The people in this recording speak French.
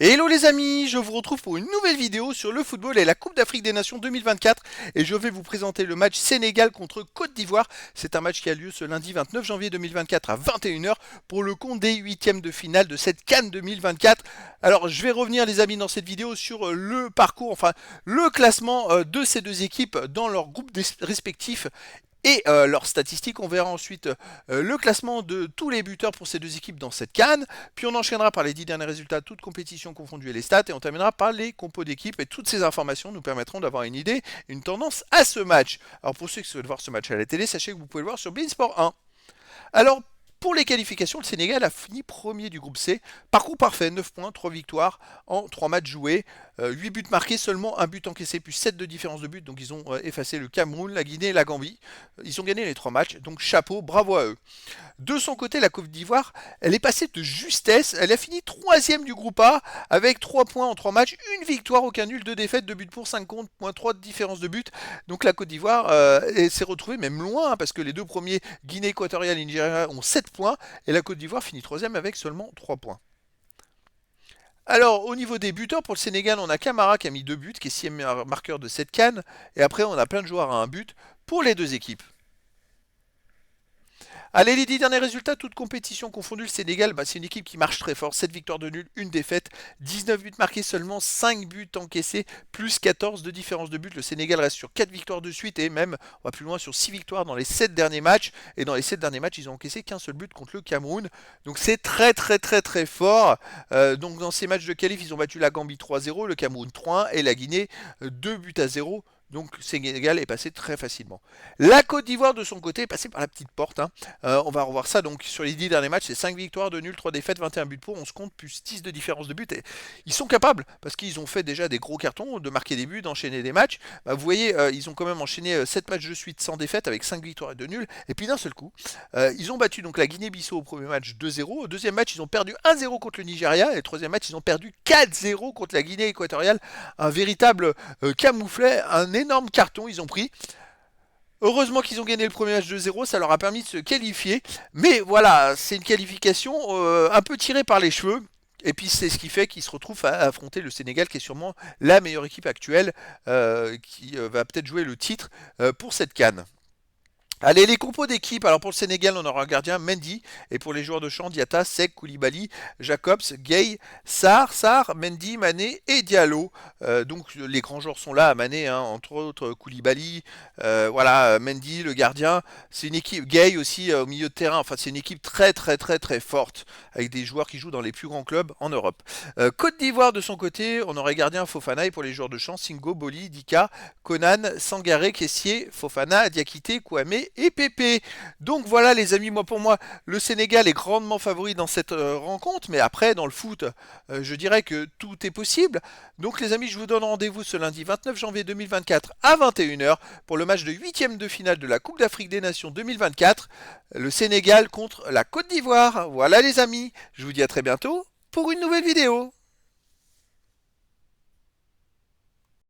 Hello les amis, je vous retrouve pour une nouvelle vidéo sur le football et la Coupe d'Afrique des Nations 2024 et je vais vous présenter le match Sénégal contre Côte d'Ivoire. C'est un match qui a lieu ce lundi 29 janvier 2024 à 21h pour le compte des huitièmes de finale de cette CAN 2024. Alors je vais revenir les amis dans cette vidéo sur le parcours, enfin le classement de ces deux équipes dans leurs groupes respectifs et leurs statistiques. On verra ensuite le classement de tous les buteurs pour ces deux équipes dans cette CAN. Puis on enchaînera par les 10 derniers résultats, toutes compétitions confondues et les stats. Et on terminera par les compos d'équipe. Et toutes ces informations nous permettront d'avoir une idée, une tendance à ce match. Alors pour ceux qui souhaitent voir ce match à la télé, sachez que vous pouvez le voir sur Beansport 1. Alors, pour les qualifications, le Sénégal a fini premier du groupe C. Parcours parfait, 9 points, 3 victoires en 3 matchs joués. 8 buts marqués, seulement un but encaissé, plus 7 de différence de but. Donc ils ont effacé le Cameroun, la Guinée et la Gambie. Ils ont gagné les 3 matchs, donc chapeau, bravo à eux. De son côté, la Côte d'Ivoire, elle est passée de justesse. Elle a fini troisième du groupe A avec 3 points en 3 matchs, une victoire, aucun nul, 2 défaites, 2 buts pour, 5 contre, moins 3 de différence de but. Donc la Côte d'Ivoire s'est retrouvée même loin hein, parce que les deux premiers, Guinée équatoriale et Nigeria, ont 7 points et la Côte d'Ivoire finit troisième avec seulement 3 points. Alors, au niveau des buteurs, pour le Sénégal, on a Camara qui a mis 2 buts, qui est 6e marqueur de cette canne. Et après, on a plein de joueurs à un but pour les deux équipes. Allez, les 10 derniers résultats, toutes compétitions confondues, le Sénégal, c'est une équipe qui marche très fort. 7 victoires de nul, une défaite, 19 buts marqués, seulement 5 buts encaissés, plus 14 de différence de but. Le Sénégal reste sur 4 victoires de suite et même, on va plus loin, sur 6 victoires dans les 7 derniers matchs. Et dans les 7 derniers matchs, ils ont encaissé qu'un seul but contre le Cameroun. Donc c'est très très très très fort. Donc dans ces matchs de qualif, ils ont battu la Gambie 3-0, le Cameroun 3-1 et la Guinée 2 buts à 0. Donc Sénégal est passé très facilement. La Côte d'Ivoire de son côté est passée par la petite porte. Hein. On va revoir ça. Donc sur les 10 derniers matchs, c'est 5 victoires, 2 nuls, 3 défaites, 21 buts pour, 11 comptes, plus 10 de différence de but. Et ils sont capables, parce qu'ils ont fait déjà des gros cartons, de marquer des buts, d'enchaîner des matchs. Vous voyez, ils ont quand même enchaîné 7 matchs de suite sans défaite, avec 5 victoires et 2 nuls. Et puis d'un seul coup, ils ont battu donc la Guinée-Bissau au premier match 2-0. Au deuxième match, ils ont perdu 1-0 contre le Nigeria. Et au troisième match, ils ont perdu 4-0 contre la Guinée équatoriale. Un véritable camouflet, un énorme carton ils ont pris. Heureusement qu'ils ont gagné le premier match 2-0, ça leur a permis de se qualifier. Mais voilà, c'est une qualification un peu tirée par les cheveux. Et puis c'est ce qui fait qu'ils se retrouvent à affronter le Sénégal, qui est sûrement la meilleure équipe actuelle, qui va peut-être jouer le titre pour cette canne. Allez, les compos d'équipe. Alors pour le Sénégal, on aura un gardien Mendy. Et pour les joueurs de champ, Diatta, Seck, Koulibaly, Jacobs, Gay, Sarr, Mendy, Mané et Diallo. Donc les grands joueurs sont là, Mané, hein, entre autres Koulibaly, voilà, Mendy, le gardien. C'est une équipe, Gay aussi au milieu de terrain. Enfin, c'est une équipe très très très très forte, avec des joueurs qui jouent dans les plus grands clubs en Europe. Côte d'Ivoire de son côté, on aurait gardien Fofana. Et pour les joueurs de champ, Singo, Boli, Dika, Conan, Sangaré, Kessié, Fofana, Diakité, Kouamé et Pépé. Donc voilà les amis, moi pour moi, le Sénégal est grandement favori dans cette rencontre, mais après dans le foot, je dirais que tout est possible. Donc les amis, je vous donne rendez-vous ce lundi 29 janvier 2024 à 21h pour le match de huitième de finale de la Coupe d'Afrique des Nations 2024, le Sénégal contre la Côte d'Ivoire. Voilà les amis, je vous dis à très bientôt pour une nouvelle vidéo.